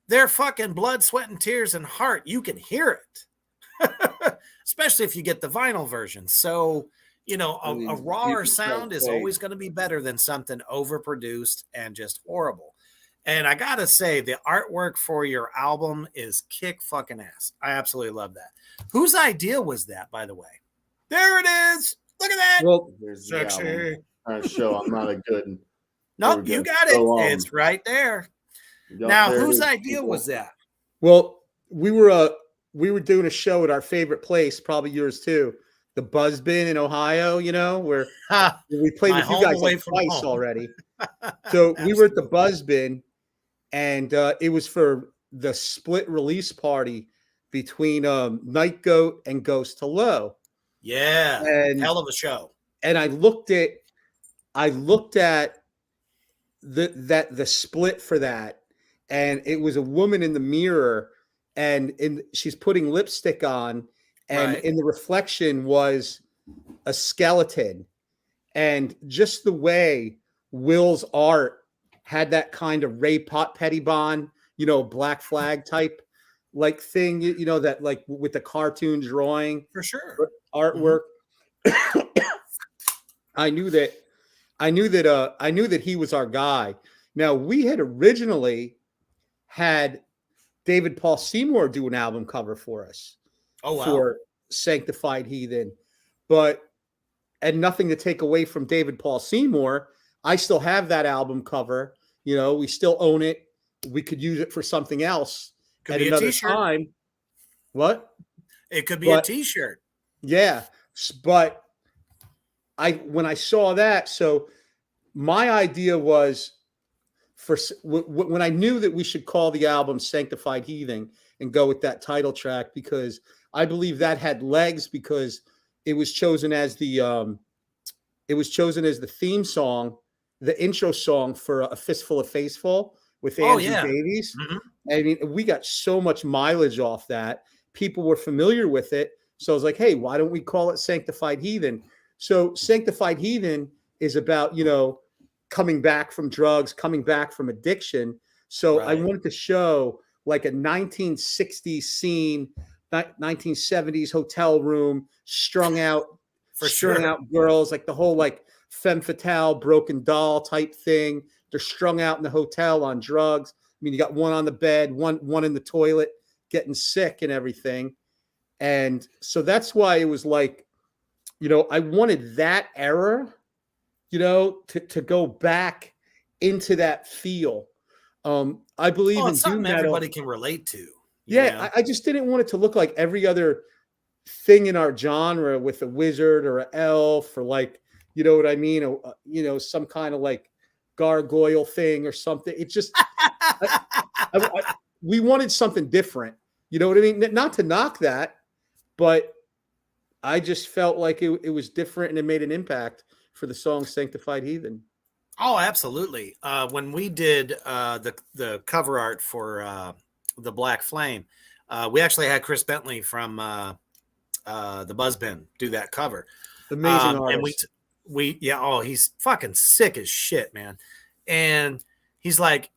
They're fucking blood, sweat, and tears and heart. You can hear it. Especially if you get the vinyl version. So, you know, a rawer sound is always going to be better than something overproduced and just horrible. And I got to say, the artwork for your album is kick fucking ass. I absolutely love that. Whose idea was that, by the way? There it is. Look at that. Well, Here's the album. Sexy. Trying to show I'm not a good. Nope, There we you go. got it. So, It's right there. Yup, Now, there it whose is, idea people. was that? well, we were doing a show at our favorite place, probably yours too, the Buzzbin in Ohio. You know, where Ha, we played My with you home guys away like from twice home. already. So we were at the Absolutely. Buzzbin, and it was for the split release party between Night Goat and Ghost Hello. Yeah. And Hell of a show. and I looked at the split for that, and it was a woman in the mirror, and she's putting lipstick on, and Right. in the reflection was a skeleton, and just the way Will's art had that kind of Ray Pettibon, you know, Black Flag type like thing, you know, that like with the cartoon drawing For sure. artwork. I knew that he was our guy. Now, we had originally had David Paul Seymour do an album cover for us Oh, wow. for Sanctified Heathen, and nothing to take away from David Paul Seymour. I still have that album cover. You know, we still own it. We could use it for something else Could at be a another t-shirt. time. What? It could be a But- t-shirt. Yeah, but when I saw that, so my idea was when I knew that we should call the album Sanctified Heathen and go with that title track, because I believe that had legs, because it was chosen as the it was chosen as the theme song, the intro song for A Fistful of Faithful with Andrew yeah. Davies. Mhm. I mean, we got so much mileage off that. People were familiar with it. So I was like, hey, why don't we call it Sanctified Heathen? So Sanctified Heathen is about, coming back from drugs, coming back from addiction. So I Right. wanted to show like a 1960s scene, 1970s hotel room, strung out girls, like the whole like femme fatale, broken doll type thing. They're strung out in the hotel on drugs. I mean, you got one on the bed, one in the toilet, getting sick and everything. And so that's why it was like, I wanted that era, to go back into that feel. I believe in it's doom something metal. everybody can relate to. Yeah, I just didn't want it to look like every other thing in our genre with a wizard or an elf or like, you know what I mean? Some kind of like gargoyle thing or something. It just, we wanted something different. You know what I mean? Not to knock that, but I just felt like it was different and it made an impact for the song Sanctified Heathen. Oh, absolutely. When we did the cover art for the Black Flame, we actually had Chris Bentley from the Buzzbin do that cover. Amazing artist. And he's fucking sick as shit, man. And he's like,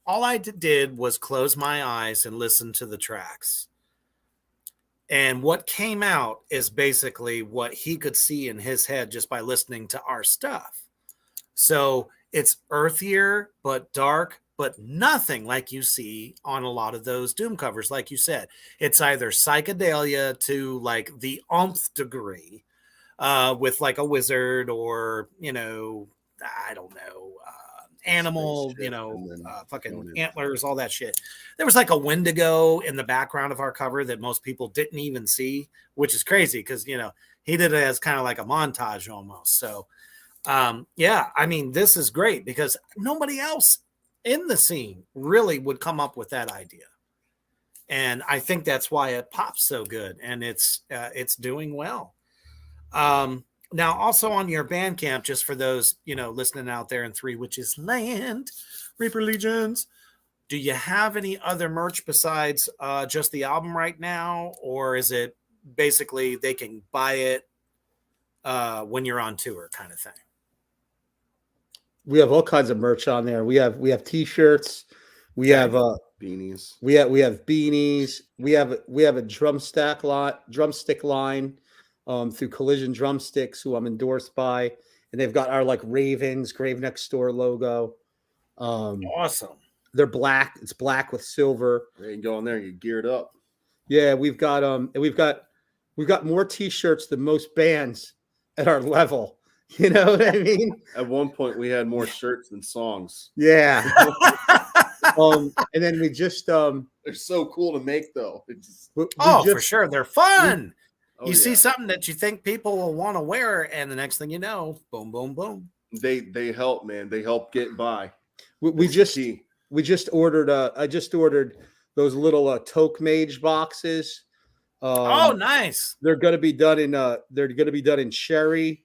all I did was close my eyes and listen to the tracks. And what came out is basically what he could see in his head just by listening to our stuff. So it's earthier, but dark, but nothing like you see on a lot of those Doom covers. Like you said, it's either psychedelia to like the nth degree with like a wizard or, I don't know, animal, fucking antlers, all that shit. There was like a Wendigo in the background of our cover that most people didn't even see, which is crazy because, he did it as kind of like a montage almost. So, I mean, this is great because nobody else in the scene really would come up with that idea. And I think that's why it pops so good and it's doing well. Now, also on your Bandcamp, just for those, listening out there in Three Witches Land, Reaper Legions, do you have any other merch besides just the album right now? Or is it basically they can buy it when you're on tour kind of thing? We have all kinds of merch on there. We have t-shirts. We have beanies. We have beanies. We have a drumstick line through Collision Drumsticks, who I'm endorsed by, and they've got our like Ravens Grave Next Door logo. Awesome. They're black. It's black with silver. You can go in there and get geared up. Yeah, we've got more t-shirts than most bands at our level. You know what I mean? At one point, we had more shirts than songs. Yeah. And then we just they're so cool to make, though. For sure, they're fun. You Oh, see something that you think people will want to wear, and the next thing you know, boom, boom, boom. They help, man. They help get by. We just ordered. I just ordered those little Toke Mage boxes. Nice. They're going to be done in cherry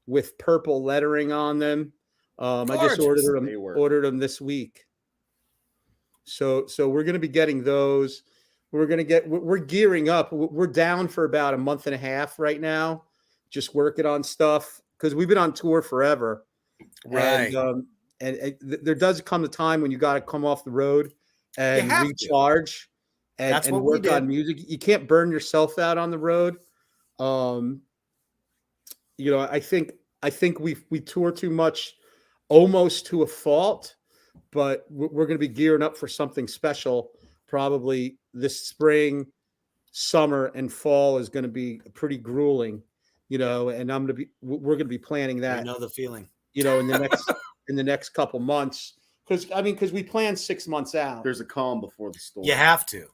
with purple lettering on them. I just ordered them this week. So we're going to be getting those. We're gearing up. We're down for about a month and a half right now, just working on stuff because we've been on tour forever. Right. And there does come a time when you got to come off the road and recharge and work on music. You can't burn yourself out on the road. I think we tour too much, almost to a fault, but we're going to be gearing up for something special. Probably this spring, summer, and fall is going to be pretty grueling, and we're going to be planning that. I know the feeling, in the next couple months, because we plan 6 months out. There's a calm before the storm. You have to,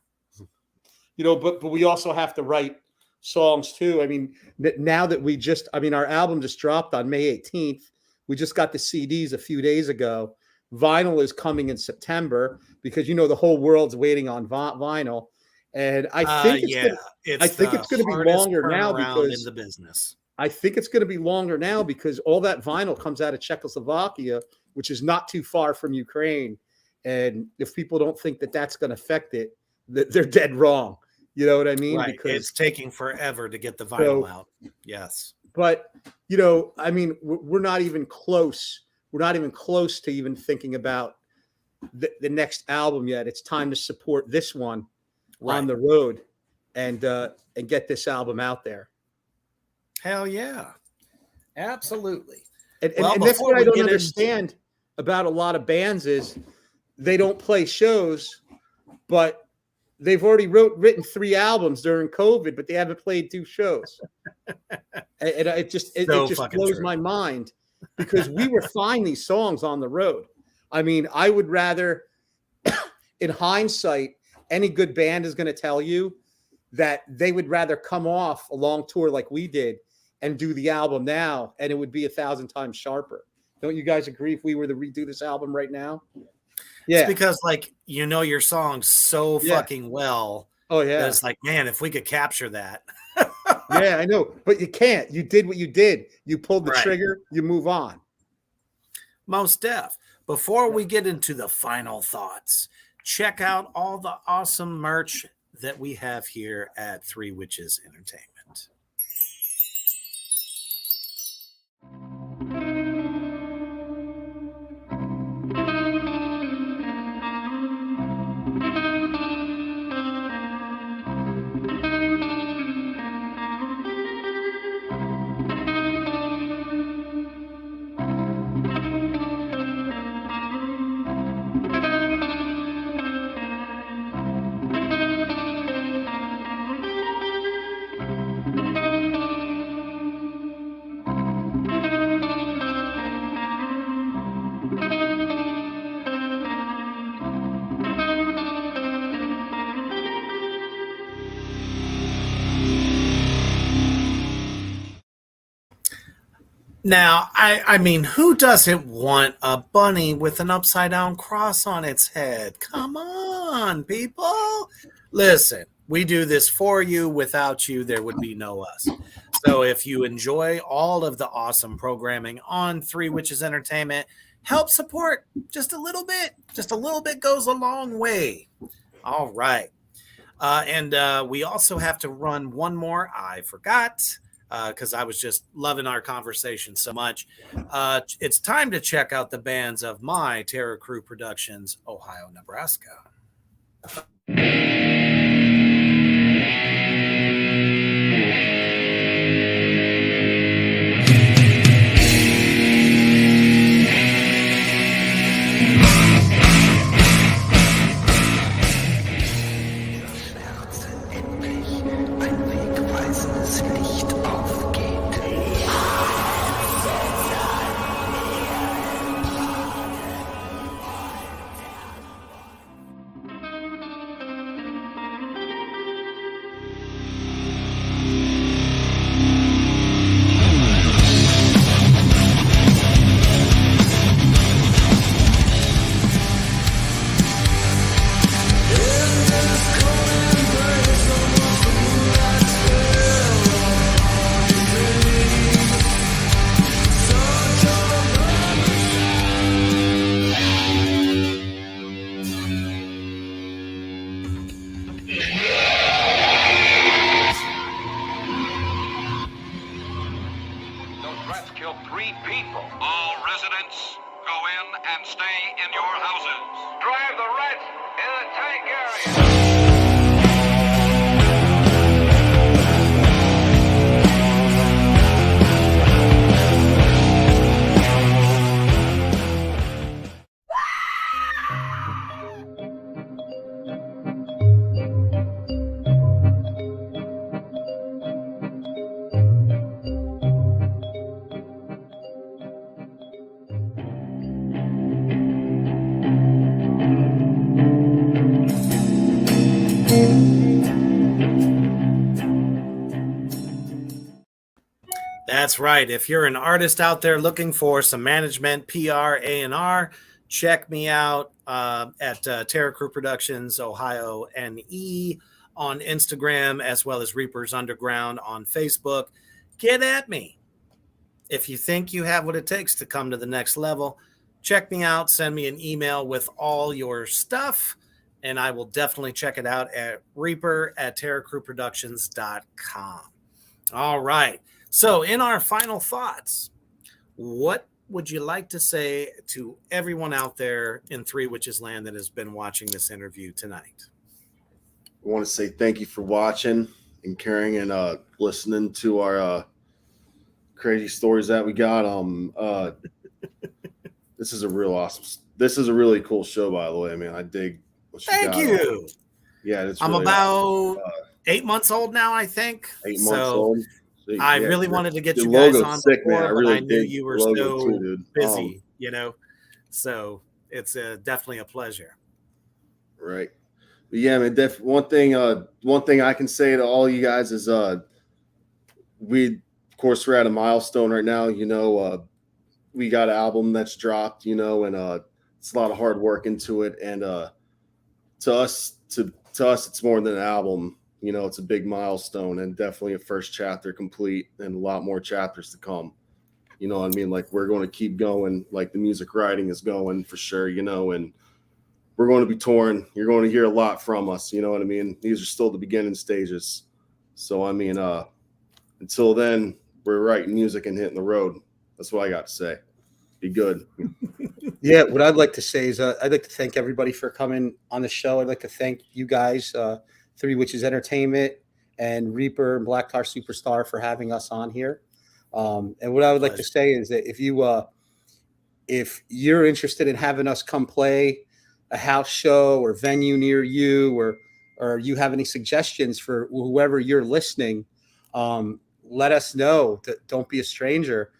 but we also have to write songs too. I mean, now that our album just dropped on May 18th. We just got the CDs a few days ago. Vinyl is coming in September because the whole world's waiting on vinyl, and I think it's going to be longer now because in the business. I think it's going to be longer now because all that vinyl comes out of Czechoslovakia, which is not too far from Ukraine. And if people don't think that that's going to affect it, they're dead wrong. You know what I mean? Right. Because It's taking forever to get the vinyl out. Yes. But, I mean, we're not even close. We're not even close to even thinking about the next album yet. It's time to support this one on the road and get this album out there. Hell yeah. Absolutely. And that's what I don't understand about a lot of bands is they don't play shows, but they've already written 3 albums during COVID, but they haven't played 2 shows. And it just blows my mind because we refine these songs on the road. I mean, I would rather, in hindsight, any good band is going to tell you that they would rather come off a long tour like we did and do the album now, and it would be 1,000 times sharper. Don't you guys agree if we were to redo this album right now? Yeah. It's because, your songs so fucking well. Oh, yeah. That it's like, man, if we could capture that. Yeah, I know. But you can't. You did what you did. You pulled the trigger. You move on. Most def. Before we get into the final thoughts, check out all the awesome merch that we have here at Three Witches Entertainment. Now, I mean, who doesn't want a bunny with an upside down cross on its head? Come on, people. Listen, we do this for you. Without you, there would be no us. So if you enjoy all of the awesome programming on Three Witches Entertainment, help support just a little bit. Just a little bit goes a long way. All right. And we also have to run one more. I forgot. Because I was just loving our conversation so much. It's time to check out the bands of my Terror Crew Productions, Ohio, Nebraska. That's right. If you're an artist out there looking for some management, PR, A&R, check me out at Terror Crew Productions, Ohio NE on Instagram, as well as Reapers Underground on Facebook. get at me. If you think you have what it takes to come to the next level, check me out. Send me an email with all your stuff, and I will definitely check it out at reaper@terracrewproductions.com. All right. So in our final thoughts, what would you like to say to everyone out there in Three Witches Land that has been watching this interview tonight? I want to say thank you for watching and caring and listening to our crazy stories that we got. This is a really cool show, by the way, man. I dig what you got. Thank you. Yeah, it's I'm really about awesome. 8 months old now, I think. 8 months old. So, I really wanted to get your you guys logo's on sick, before, man. I but really I knew dig you were the logo so too, dude. busy, So it's definitely a pleasure. Right. But yeah, man. One thing I can say to all you guys is, we're at a milestone right now. We got an album that's dropped. And it's a lot of hard work into it. And to us, it's more than an album. It's a big milestone and definitely a first chapter complete and a lot more chapters to come. You know what I mean? Like, we're going to keep going, like the music writing is going for sure, and we're going to be touring. You're going to hear a lot from us. You know what I mean? These are still the beginning stages. So, I mean, until then, we're writing music and hitting the road. That's what I got to say. Be good. Yeah, what I'd like to say is I'd like to thank everybody for coming on the show. I'd like to thank you guys, Three Witches Entertainment and Reaper and Black Tar Superstar for having us on here. And what I would like to say is that if you're interested in having us come play a house show or venue near you, or you have any suggestions for whoever you're listening, let us know. Don't be a stranger.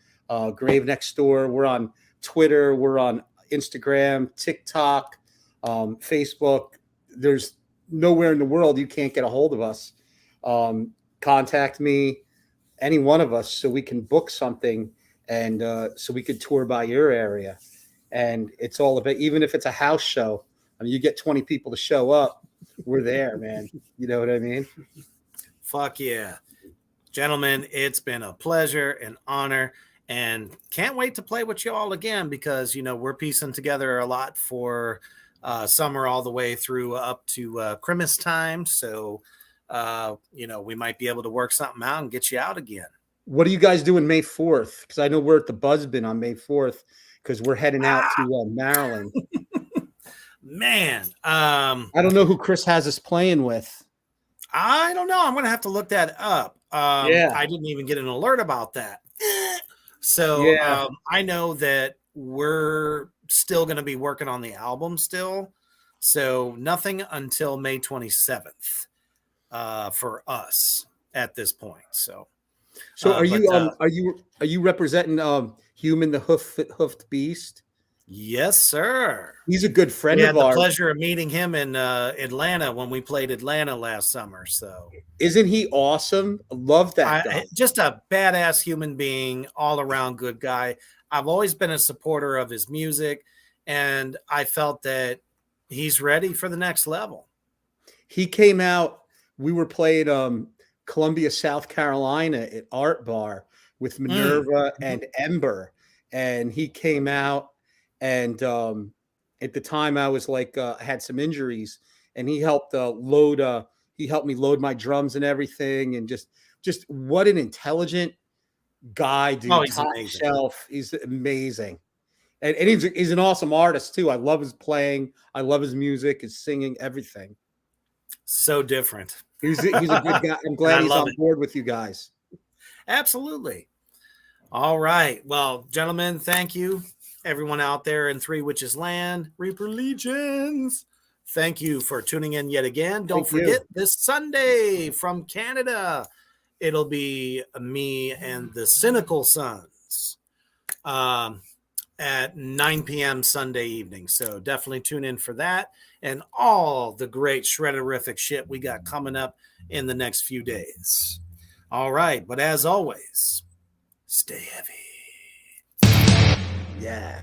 Grave Next Door. We're on Twitter. We're on Instagram, TikTok, Facebook. There's nowhere in the world you can't get a hold of us. Contact me, any one of us, so we can book something and so we could tour by your area. And it's all about, even if it's a house show, I mean, you get 20 people to show up, we're there, man. You know what I mean? Fuck yeah. Gentlemen, it's been a pleasure and honor, and can't wait to play with you all again because, we're piecing together a lot for summer all the way through up to Christmas time. So, we might be able to work something out and get you out again. What are you guys doing May 4th? Because I know we're at the Buzzbin on May 4th because we're heading out to Maryland. Man. I don't know who Chris has us playing with. I don't know. I'm going to have to look that up. I didn't even get an alert about that. So I know that we're still going to be working on the album still. So nothing until May 27th for us at this point. So are you representing Human the Hoofed Beast? Yes, sir. He's a good friend of ours. We had the pleasure of meeting him in Atlanta when we played Atlanta last summer. So isn't he awesome? I love that guy. Just a badass human being, all around good guy. I've always been a supporter of his music, and I felt that he's ready for the next level. He came out. We were playing Columbia, South Carolina at Art Bar with Minerva and Ember, and he came out. And at the time, I was like, I had some injuries, and he helped he helped me load my drums and everything, and just what an intelligent guy, dude. Oh, he's top amazing. Shelf. He's amazing, and he's an awesome artist too. I love his playing. I love his music, his singing, everything. So different. He's a good guy. I'm glad he's on board with you guys. Absolutely. All right. Well, gentlemen, thank you. Everyone out there in Three Witches Land, Reaper Legions, thank you for tuning in yet again. Don't forget, this Sunday from Canada, it'll be me and the Cynical Sons at 9 p.m. Sunday evening. So definitely tune in for that and all the great shredderific shit we got coming up in the next few days. All right. But as always, stay heavy. Yeah.